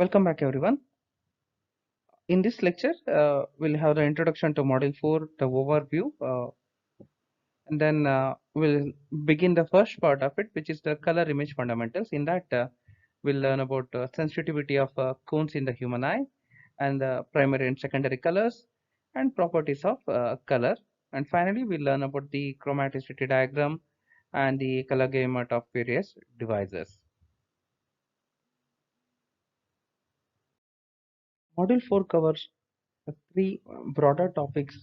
Welcome back, everyone. In this lecture, we'll have the introduction to Module 4, the overview, and then we'll begin the first part of it, which is the color image fundamentals. In that, we'll learn about sensitivity of cones in the human eye, and the primary and secondary colors, and properties of color. And finally, we'll learn about the chromaticity diagram and the color gamut of various devices. Module 4 covers three broader topics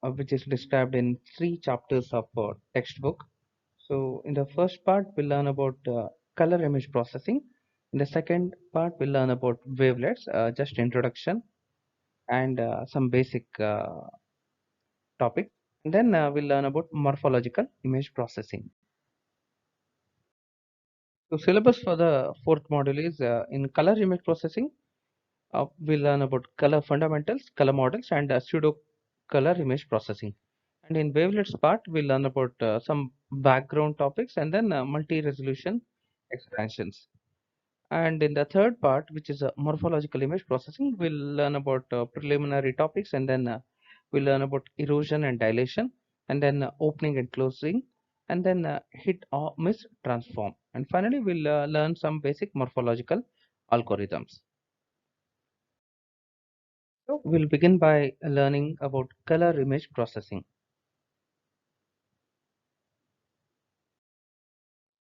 which is described in three chapters of textbook. So in the first part we'll learn about color image processing. In the second part we'll learn about wavelets, just introduction and some basic topic. And then we'll learn about morphological image processing. So syllabus for the fourth module is in color image processing. We'll learn about color fundamentals, color models, and pseudo color image processing. And in wavelets part, we'll learn about some background topics and then multi-resolution expansions. And in the third part, which is morphological image processing, we'll learn about preliminary topics and then we'll learn about erosion and dilation and then opening and closing and then hit or miss transform. And finally, we'll learn some basic morphological algorithms. So we'll begin by learning about color image processing.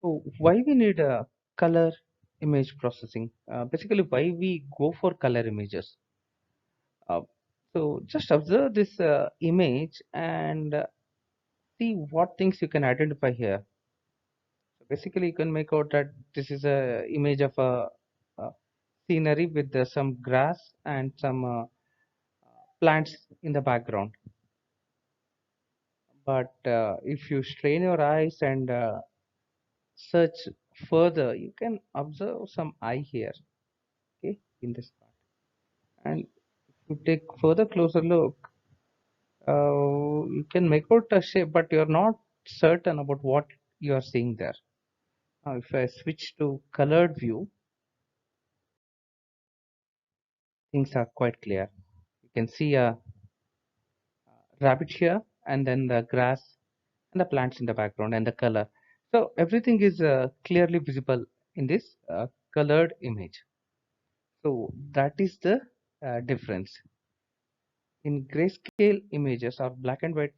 So why we need a color image processing? Basically, why we go for color images? Uh, so just observe this image and see what things you can identify here. So basically, you can make out that this is a image of a scenery with some grass and some plants in the background. But if you strain your eyes and search further, you can observe some eye here, okay, in this part. And if you take further closer look, you can make out a shape, but you're not certain about what you are seeing there. Now, if I switch to colored view, things are quite clear. You can see a rabbit here, and then the grass and the plants in the background and the color. So everything is clearly visible in this colored image. So that is the difference. In grayscale images or black and white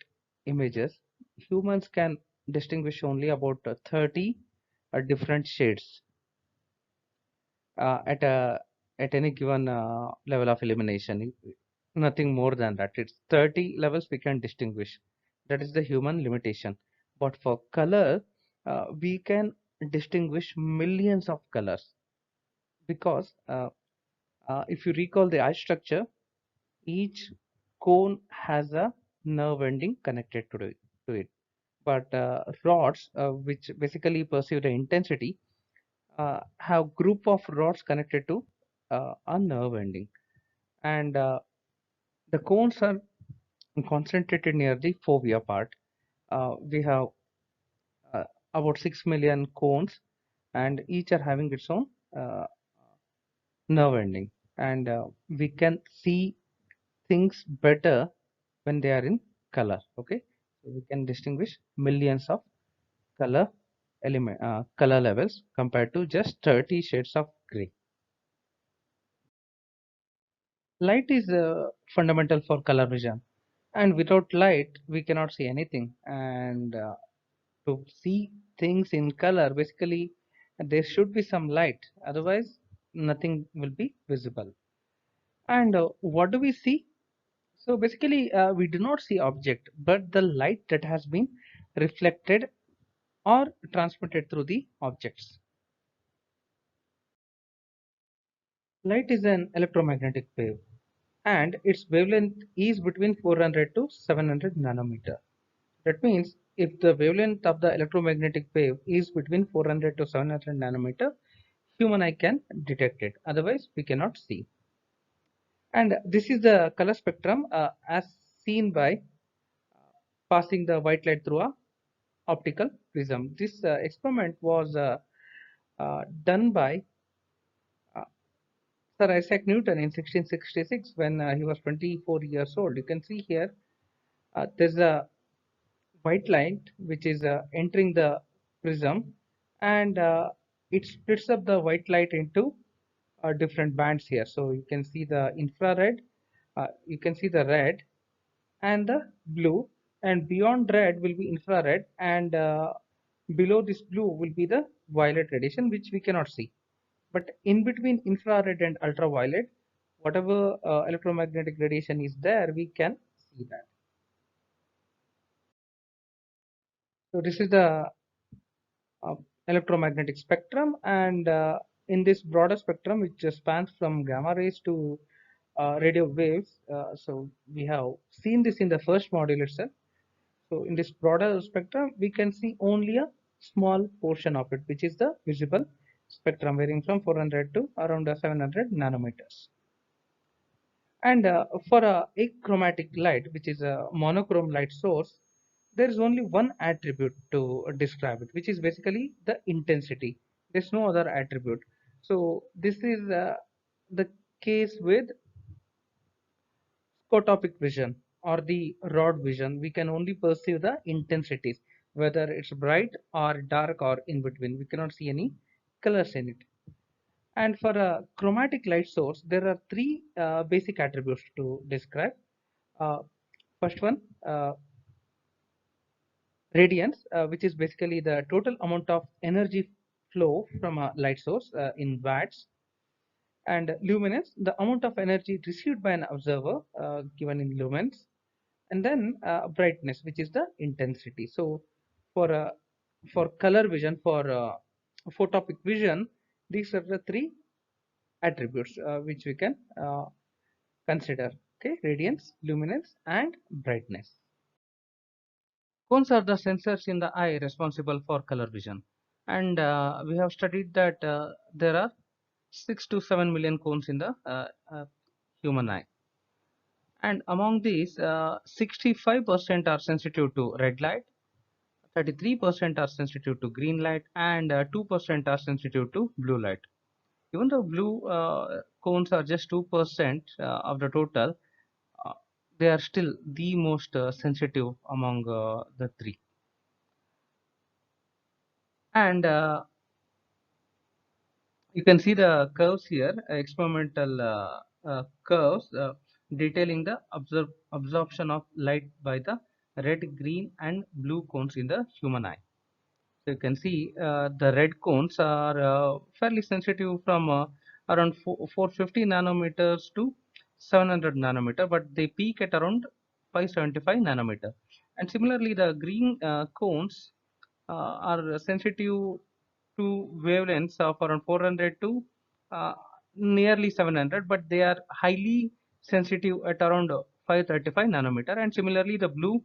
images, humans can distinguish only about 30 different shades uh, at a at any given level of illumination. Nothing more than that. It's 30 levels we can distinguish. That is the human limitation. But for color, we can distinguish millions of colors because if you recall the eye structure, each cone has a nerve ending connected to it. But rods, which basically perceive the intensity, have group of rods connected to a nerve ending. And the cones are concentrated near the fovea part. We have uh, about 6 million cones, and each are having its own uh, nerve ending. And we can see things better when they are in color. Okay, so we can distinguish millions of color levels compared to just 30 shades of gray. Light is fundamental for color vision, and without light we cannot see anything. And to see things in color, basically there should be some light, otherwise nothing will be visible. And what do we see? So basically we do not see object, but the light that has been reflected or transmitted through the objects. Light is an electromagnetic wave and its wavelength is between 400 to 700 nanometer. That means if the wavelength of the electromagnetic wave is between 400 to 700 nanometer, human eye can detect it. Otherwise, we cannot see. And this is the color spectrum as seen by passing the white light through a optical prism. This experiment was done by uh, Sir Isaac Newton in 1666 when he was 24 years old. You can see here there's a white light which is entering the prism, and it splits up the white light into different bands here. So you can see the infrared, you can see the red and the blue, and beyond red will be infrared, and below this blue will be the violet radiation which we cannot see. But in between infrared and ultraviolet, whatever electromagnetic radiation is there, we can see that. So this is the uh, electromagnetic spectrum, and in this broader spectrum which spans from gamma rays to radio waves, so we have seen this in the first module itself. So in this broader spectrum we can see only a small portion of it, which is the visible spectrum, varying from 400 to around 700 nanometers. And for a achromatic light, which is a monochrome light source, there is only one attribute to describe it, which is basically the intensity. There's no other attribute. So this is the case with scotopic vision or the rod vision. We can only perceive the intensities, whether it's bright or dark or in between. We cannot see any colors in it. And for a chromatic light source, there are three basic attributes to describe. Uh, First one, radiance, which is basically the total amount of energy flow from a light source in watts, and luminance, the amount of energy received by an observer given in lumens, and then brightness, which is the intensity. So for for color vision, for photopic vision, these are the three attributes which we can consider. Okay, radiance, luminance, and brightness. Cones are the sensors in the eye responsible for color vision, and we have studied that there are 6 to 7 million cones in the human eye, and among these 65% are sensitive to red light, 33% are sensitive to green light, and 2% are sensitive to blue light. Even though blue cones are just 2% of the total, uh, they are still the most sensitive among the three. And you can see the curves here, experimental curves detailing the absorption of light by the red, green, and blue cones in the human eye. So you can see the red cones are fairly sensitive from around 450 nanometers to 700 nanometer, but they peak at around 575 nanometer. And similarly, the green cones are sensitive to wavelengths of around 400 to uh, nearly 700, but they are highly sensitive at around 535 nanometer. And similarly, the blue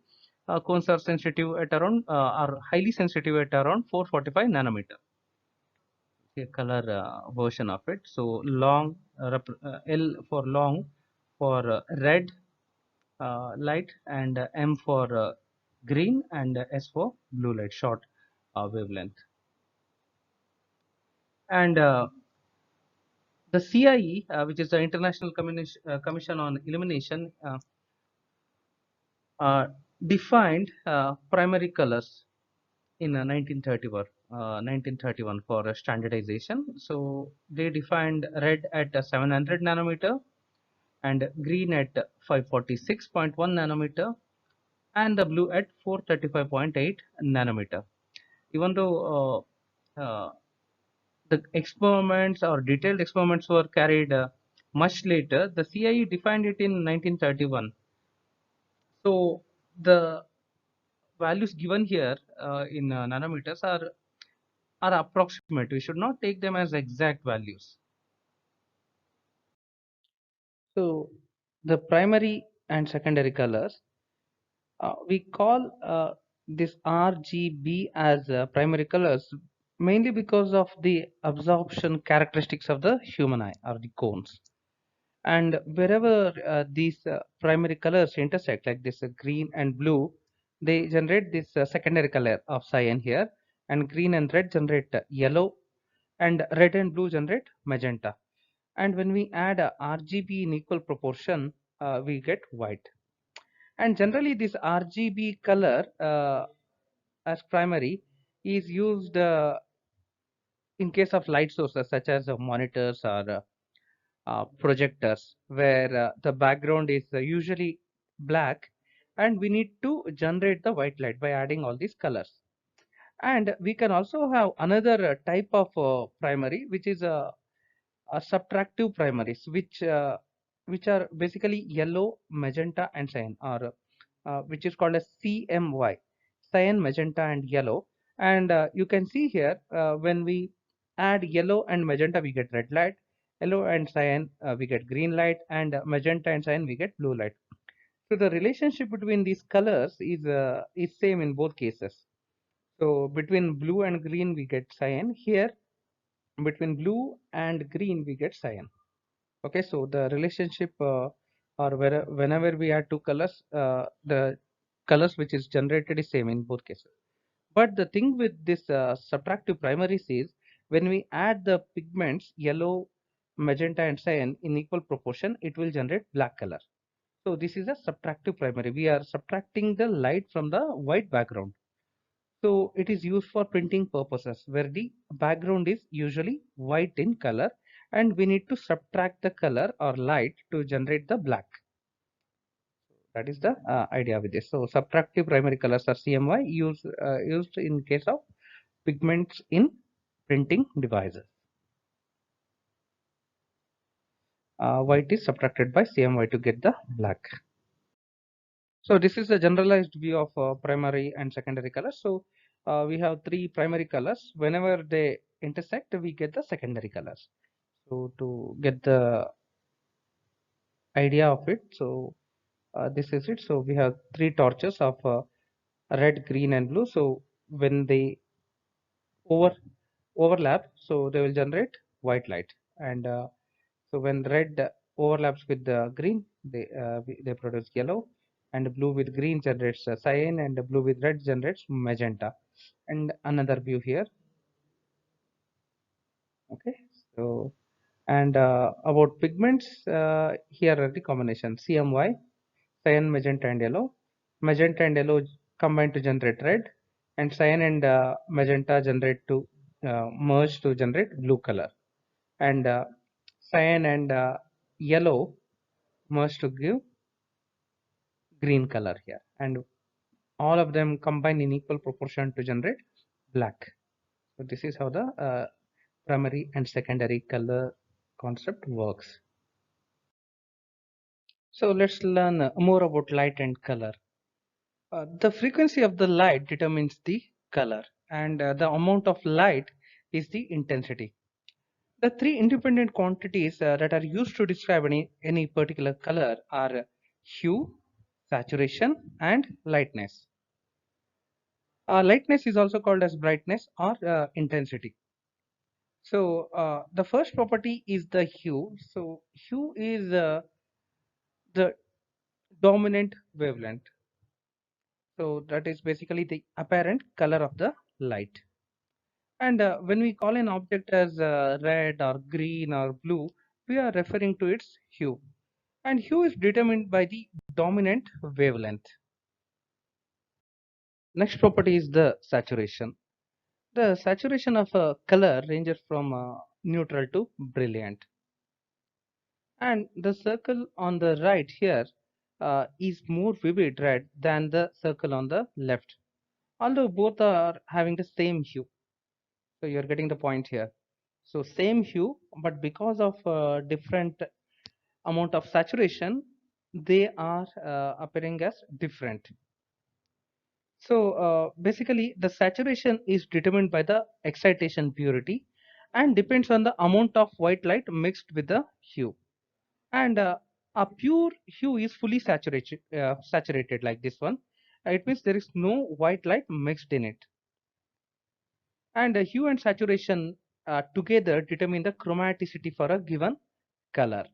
cones are sensitive at around are highly sensitive at around 445 nanometer. A color version of it. So long L for long for red light, and M for green, and S for blue light, short wavelength. And the CIE, which is the International Commission on Illumination, uh, defined primary colors in 1931 for standardization. So they defined red at 700 nanometer, and green at 546.1 nanometer, and the blue at 435.8 nanometer. Even though the experiments or detailed experiments were carried much later, the CIE defined it in 1931. So the values given here in nanometers are approximate. We should not take them as exact values. So the primary and secondary colors, we call this RGB as primary colors mainly because of the absorption characteristics of the human eye or the cones. And wherever these primary colors intersect, like this green and blue, they generate this secondary color of cyan here, and green and red generate yellow, and red and blue generate magenta. And when we add RGB in equal proportion, we get white. And generally, this RGB color as primary is used in case of light sources such as monitors or projectors, where the background is usually black, and we need to generate the white light by adding all these colors. And we can also have another type of primary, which is subtractive primaries, which are basically yellow, magenta, and cyan, or which is called as CMY, cyan, magenta, and yellow. And you can see here when we add yellow and magenta, we get red light. Yellow and cyan, we get green light, and magenta and cyan, we get blue light. So the relationship between these colors is same in both cases. So between blue and green, we get cyan. Here, between blue and green, we get cyan. Okay, so the relationship whenever we add two colors, the colors which is generated is same in both cases. But the thing with this subtractive primaries is when we add the pigments yellow, magenta, and cyan in equal proportion, it will generate black color. So this is a subtractive primary. We are subtracting the light from the white background. So it is used for printing purposes where the background is usually white in color, and we need to subtract the color or light to generate the black. That is the idea with this. So subtractive primary colors or CMY used in case of pigments in printing devices. White is subtracted by CMY to get the black. So this is a generalized view of primary and secondary colors. So we have three primary colors. Whenever they intersect, we get the secondary colors. So to get the idea of it, so this is it. So we have three torches of red, green, and blue. So when they over overlap, so they will generate white light. And so when red overlaps with the green, they produce yellow, and blue with green generates cyan, and blue with red generates magenta. And another view here. Okay, so and about pigments, here are the combination CMY, cyan, magenta, and yellow. Magenta and yellow combine to generate red, and cyan and magenta generate to merge to generate blue color, and cyan and yellow merge to give green color here, and all of them combine in equal proportion to generate black. So this is how the primary and secondary color concept works. So let's learn more about light and color. The frequency of the light determines the color, and the amount of light is the intensity. The three independent quantities that are used to describe any particular color are hue, saturation, and lightness. Lightness is also called as brightness or intensity. So the first property is the hue. So hue is the dominant wavelength. So that is basically the apparent color of the light. And when we call an object as red or green or blue, we are referring to its hue. And hue is determined by the dominant wavelength. Next property is the saturation. The saturation of a color ranges from neutral to brilliant. And the circle on the right here is more vivid red than the circle on the left, although both are having the same hue. So you're getting the point here. So same hue, but because of different amount of saturation, they are appearing as different. So basically the saturation is determined by the excitation purity and depends on the amount of white light mixed with the hue. And a pure hue is fully saturated like this one. It means there is no white light mixed in it. And hue and saturation together determine the chromaticity for a given color.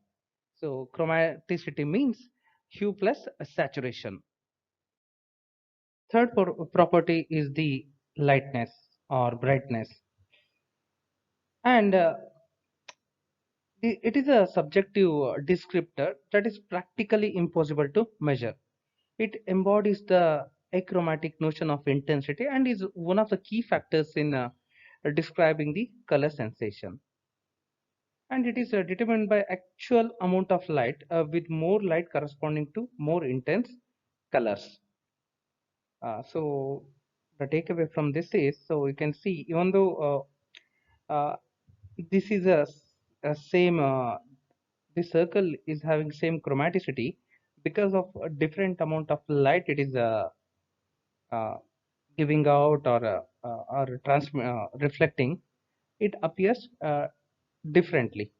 So chromaticity means hue plus saturation. Third property is the lightness or brightness. And it is a subjective descriptor that is practically impossible to measure. It embodies the achromatic notion of intensity and is one of the key factors in describing the color sensation. And it is determined by actual amount of light with more light corresponding to more intense colors. So the takeaway from this is, so you can see, even though this is a same this circle is having same chromaticity, because of a different amount of light it is uh, giving out or reflecting, it appears differently.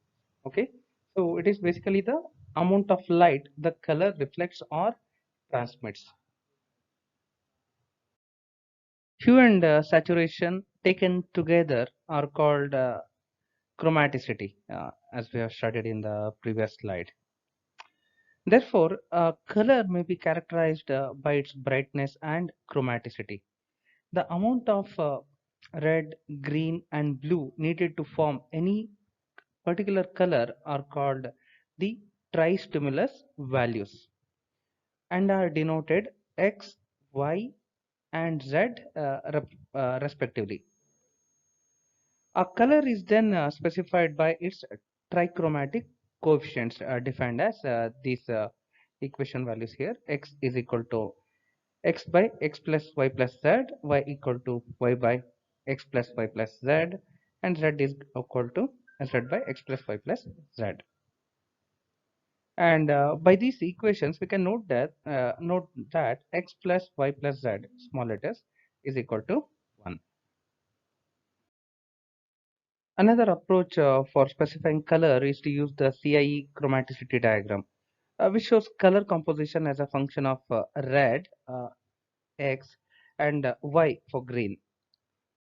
Okay, so it is basically the amount of light the color reflects or transmits. Hue and saturation taken together are called chromaticity, as we have studied in the previous slide. Therefore, color may be characterized by its brightness and chromaticity. The amount of red, green, and blue needed to form any particular color are called the tri-stimulus values and are denoted X, Y, and Z respectively. A color is then specified by its trichromatic coefficients defined as these equation values here. X is equal to x by x plus y plus z, y equal to y by x plus y plus z, and z is equal to z by x plus y plus z. And by these equations, we can note that x plus y plus z, small letters, is equal to 1. Another approach for specifying color is to use the CIE chromaticity diagram, which shows color composition as a function of red, x, and y for green.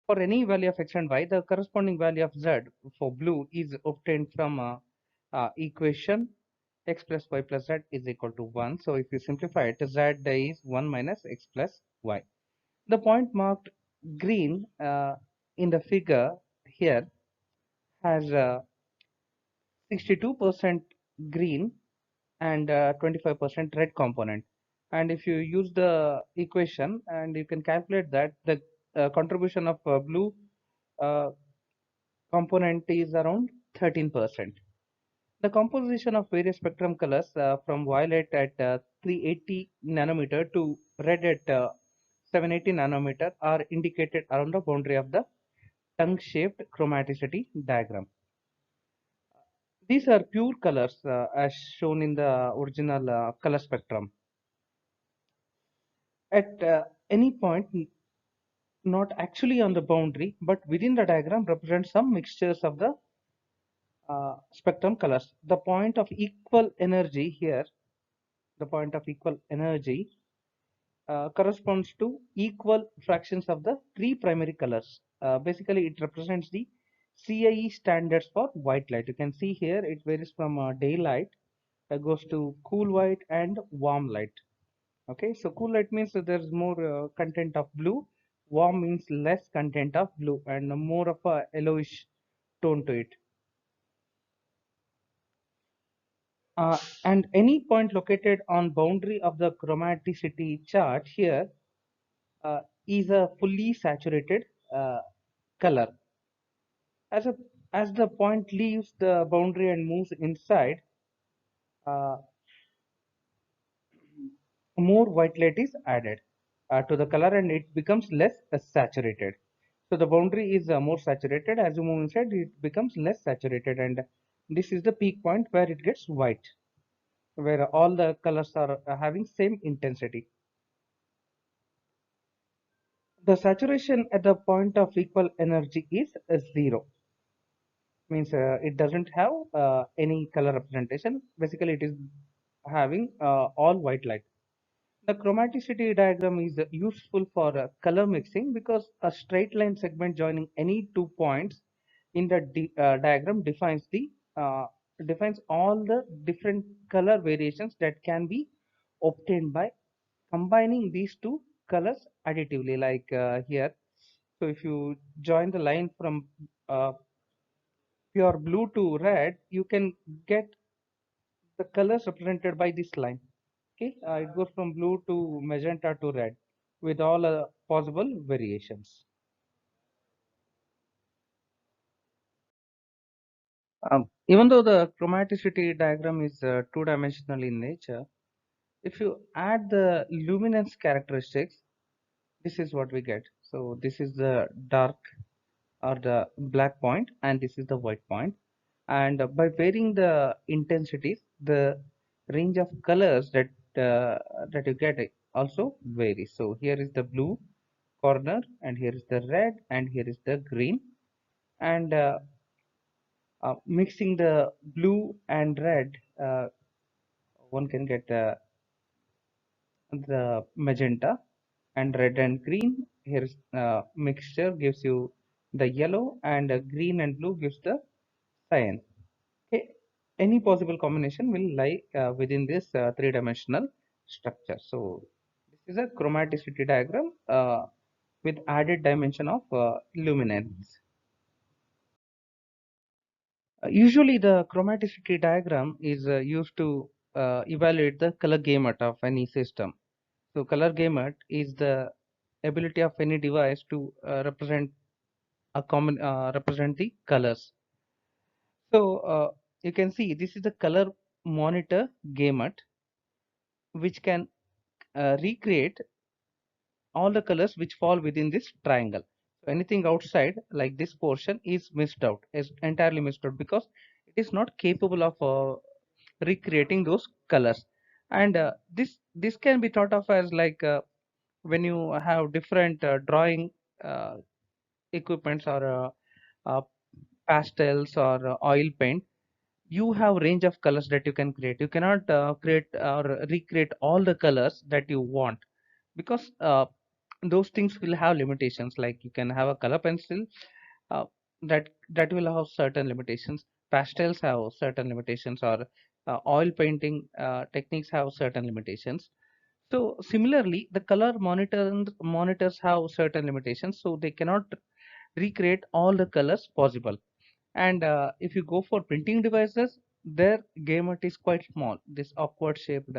For any value of x and y, the corresponding value of z for blue is obtained from equation x plus y plus z is equal to 1. So if you simplify it, z is 1 minus x plus y. The point marked green in the figure here has 62% green and 25% red component. And if you use the equation and you can calculate that, the contribution of blue uh, component is around 13%. The composition of various spectrum colors from violet at 380 nanometer to red at 780 nanometer are indicated around the boundary of the tongue-shaped chromaticity diagram. These are pure colors as shown in the original color spectrum. At any point, not actually on the boundary, but within the diagram represents some mixtures of the spectrum colors. The point of equal energy here, the point of equal energy corresponds to equal fractions of the three primary colors. Basically, it represents the CIE standards for white light. You can see here it varies from daylight, goes to cool white and warm light. Okay, so cool light means that there's more content of blue, warm means less content of blue and more of a yellowish tone to it. And any point located on boundary of the chromaticity chart here is a fully saturated uh, color. As a as the point leaves the boundary and moves inside, uh, more white light is added to the color and it becomes less saturated. So the boundary is more saturated. As you move inside, it becomes less saturated, and this is the peak point where it gets white, where all the colors are having same intensity. The saturation at the point of equal energy is 0. Means it doesn't have any color representation. Basically, it is having all white light. The chromaticity diagram is useful for color mixing because a straight line segment joining any 2 points in the diagram uh, defines all the different color variations that can be obtained by combining these two colors additively, like here. So if you join the line from uh, pure blue to red, you can get the colors represented by this line. Okay, it goes from blue to magenta to red with all possible variations. Even though the chromaticity diagram is two-dimensional in nature, if you add the luminance characteristics, this is what we get. So this is the dark or the black point, and this is the white point. And by varying the intensities, the range of colors that you get also varies. So here is the blue corner, and here is the red, and here is the green. And mixing the blue and red, one can get the magenta, and red and green. Here's mixture gives you the yellow, and green and blue gives the cyan. Okay. Any possible combination will lie within this three-dimensional structure. So this is a chromaticity diagram with added dimension of luminance. Usually the chromaticity diagram is used to evaluate the color gamut of any system. So color gamut is the ability of any device to represent the colors. So you can see this is the color monitor gamut, which can recreate all the colors which fall within this triangle. So anything outside like this portion is missed out, is entirely missed out, because it is not capable of recreating those colors. And this can be thought of as like when you have different drawing uh, equipments, or pastels, or oil paint. You have range of colors that you can create. You cannot create or recreate all the colors that you want, because those things will have limitations. Like you can have a color pencil uh, that will have certain limitations. Pastels have certain limitations, or oil painting techniques have certain limitations. So similarly, the color monitors have certain limitations, so they cannot recreate all the colors possible. And if you go for printing devices, their gamut is quite small, this awkward shaped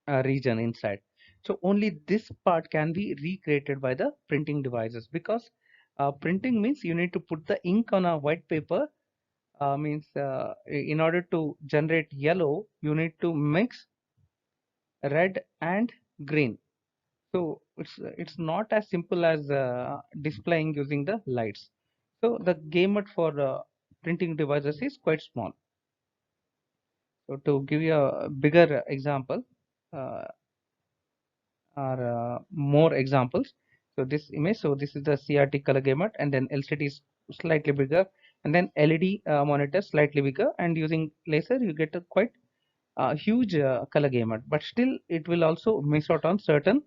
region inside. So only this part can be recreated by the printing devices, because printing means you need to put the ink on a white paper. Means in order to generate yellow, you need to mix red and green. So it's not as simple as displaying using the lights. So the gamut for printing devices is quite small. So to give you a bigger example, uh, or more examples. So this image, so this is the CRT color gamut, and then LCD is slightly bigger, and then LED monitor slightly bigger, and using laser you get a quite huge color gamut. But still, it will also miss out on certain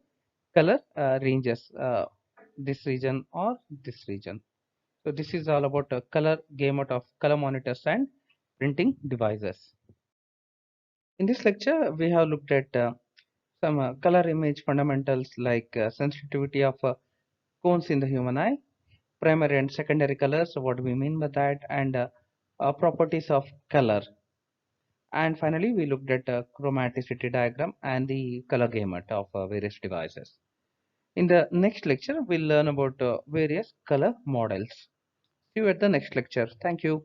color ranges, this region or this region. So this is all about color gamut of color monitors and printing devices. In this lecture, we have looked at some color image fundamentals, like sensitivity of cones in the human eye, primary and secondary colors, what do we mean by that, and properties of color. And finally, we looked at chromaticity diagram and the color gamut of various devices. In the next lecture, we'll learn about various color models. See you at the next lecture. Thank you.